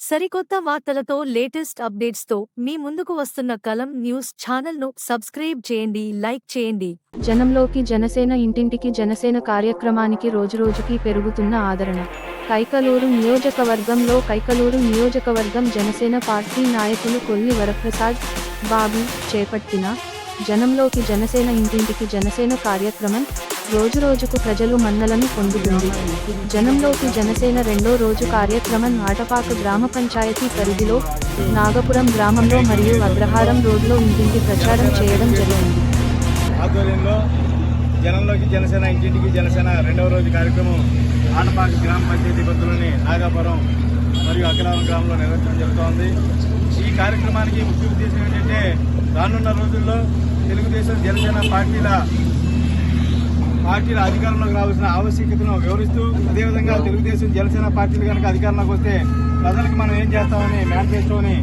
సరికొత్త వార్తలతో లేటెస్ట్ అప్డేట్స్తో మీ ముందుకు వస్తున్న కలం న్యూస్ ఛానల్ను సబ్స్క్రైబ్ చేయండి, లైక్ చేయండి. జనంలోకి జనసేన ఇంటింటికి జనసేన కార్యక్రమానికి రోజురోజుకి పెరుగుతున్న ఆదరణ. కైకలూరు నియోజకవర్గం జనసేన పార్టీ నాయకులు కొల్లి వరప్రసాద్ బాబు చేపట్టిన జనంలోకి జనసేన ఇంటింటికి జనసేన కార్యక్రమం రోజురోజుకు ప్రజలు మన్నలను పొందుతుంది. జనంలోకి జనసేన రెండో రోజు కార్యక్రమం ఆటపాక గ్రామ పంచాయతీ పరిధిలో నాగపురం గ్రామంలో మరియు అగ్రహారం రోడ్లో ఇంటింటి ప్రచారం చేయడం జరిగింది. ఆధ్వర్యంలో జనంలోకి జనసేన ఇంటింటికి జనసేన రెండవ రోజు కార్యక్రమం ఆటపాక గ్రామ పంచాయతీ పరిధిలోని నాగాపురం మరియు అగ్రహారం గ్రామంలో నిర్వహించడం జరుగుతోంది. ఈ కార్యక్రమానికి ముఖ్య ఉద్దేశం ఏంటంటే రానున్న రోజుల్లో తెలుగుదేశం జనసేన పార్టీల అధికారంలోకి రావాల్సిన ఆవశ్యకతను వివరిస్తూ, అదేవిధంగా తెలుగుదేశం జనసేన పార్టీలు కనుక అధికారంలోకి వస్తే ప్రజలకు మనం ఏం చేస్తామని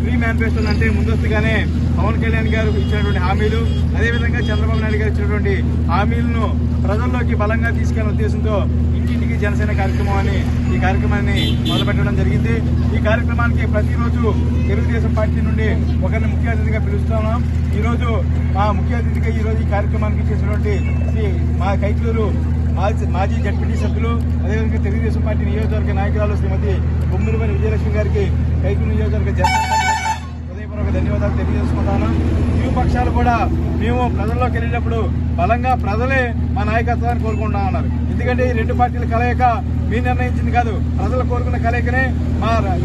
ప్రీ మేనిఫెస్టోని అంటే ముందస్తుగానే పవన్ కళ్యాణ్ గారు ఇచ్చినటువంటి హామీలు, అదేవిధంగా చంద్రబాబు నాయుడు గారు ఇచ్చినటువంటి హామీలను ప్రజల్లోకి బలంగా తీసుకెళ్లే ఉద్దేశంతో ఇంటింటికి జనసేన ఈ కార్యక్రమాన్ని మొదలుపెట్టడం జరిగింది. ఈ కార్యక్రమానికి ప్రతిరోజు తెలుగుదేశం పార్టీ నుండి ఒకరిని ముఖ్య అతిథిగా పిలుస్తున్నాం. ఈరోజు మా ముఖ్య అతిథిగా ఈ కార్యక్రమానికి చేసినటువంటి మా కైకలూరు మాజీ జడ్పీటీ సభ్యులు, అదేవిధంగా తెలుగుదేశం పార్టీ నియోజకవర్గ నాయకురాలు శ్రీమతి బొమ్మిరిపల్లి విజయలక్ష్మి గారికి కైకలూరు నియోజకవర్గ జనసేన హృదయపూర్వక ధన్యవాదాలు తెలియజేసుకుంటాను. పక్షాలు కూడా మేము ప్రజల్లోకి వెళ్ళేటప్పుడు బలంగా ప్రజలే మా నాయకత్వాన్ని కోరుకుంటా ఉన్నారు. ఎందుకంటే ఈ రెండు పార్టీల కలయిక మీ నిర్ణయించింది కాదు, ప్రజలు కోరుకున్న కలయికనే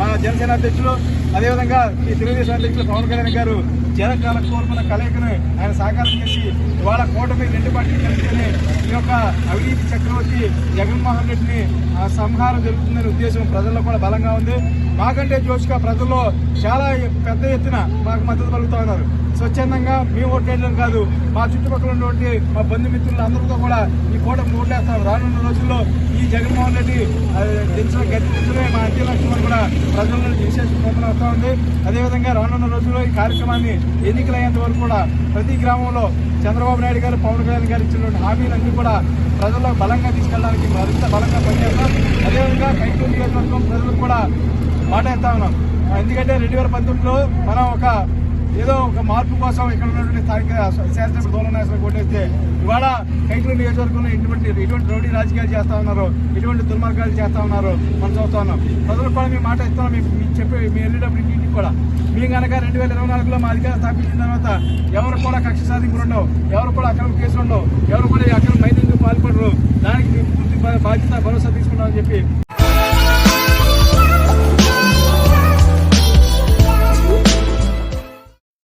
మా జనసేన అధ్యక్షులు, అదేవిధంగా ఈ తెలుగుదేశం అధ్యక్షులు పవన్ కళ్యాణ్ గారు జనకాలకు కోరుకున్న కలయికను ఆయన సాకారం చేసి ఇవాళ కూటమి రెండు పార్టీలు కలిసి ఈ యొక్క అవినీతి చక్రవర్తి జగన్మోహన్ రెడ్డిని సంహారం జరుగుతుందనే ఉద్దేశం ప్రజల్లో కూడా బలంగా ఉంది. మాకంటే జోష్గా ప్రజల్లో చాలా పెద్ద ఎత్తున మాకు మద్దతు పలుకుతూ ఉన్నారు. స్వచ్ఛందంగా మేము ఓట్లేయడం కాదు, మా చుట్టుపక్కల ఉన్నటువంటి మా బంధుమిత్రులు అందరితో కూడా ఈ కూటమి ఓట్లేస్తాం. రానున్న రోజుల్లో ఈ జగన్మోహన్ రెడ్డి గెలిచిన మా అంత్య లక్ష్యం కూడా ప్రజల్లో విశేష స్పందన వస్తూ ఉంది. అదేవిధంగా రానున్న రోజుల్లో ఈ కార్యక్రమాన్ని ఎన్నికలయ్యేంత వరకు కూడా ప్రతి గ్రామంలో చంద్రబాబు నాయుడు గారు పవన్ కళ్యాణ్ గారు ఇచ్చినటువంటి హామీలన్నీ కూడా ప్రజల్లో బలంగా తీసుకెళ్ళడానికి మరింత బలంగా పనిచేస్తాం. అదేవిధంగా కైకలూరు నియోజకవర్గం ప్రజలకు కూడా మాట ఇస్తా ఉన్నాం. ఎందుకంటే 2019లో మనం ఒక మార్పు కోసం ఇక్కడ ఉన్నటువంటి స్థానిక శాసనసభ దూరనాశనం కొట్టేస్తే ఇవాళ కైకలూరు నియోజకవర్గంలో ఎటువంటి రౌడీ రాజకీయాలు చేస్తా ఉన్నారు, ఎటువంటి దుర్మార్గాలు చేస్తా ఉన్నారు మనం చూస్తా ఉన్నాం. ప్రజలకు కూడా మేము మాట ఇస్తున్నాం. మేము వెళ్ళేటప్పుడు ఇంటికి కూడా మేము కనుక 2024లో మా అధికారం స్థాపించిన తర్వాత ఎవరు కూడా కక్ష సాధింపులు ఉండవు, ఎవరు కూడా అక్రమ కేసులు ఉండవు, ఎవరు కూడా అక్రమ మైనింగ్ పాల్పడరు. దానికి పూర్తి బాధ్యత భరోసా తీసుకున్నామని చెప్పి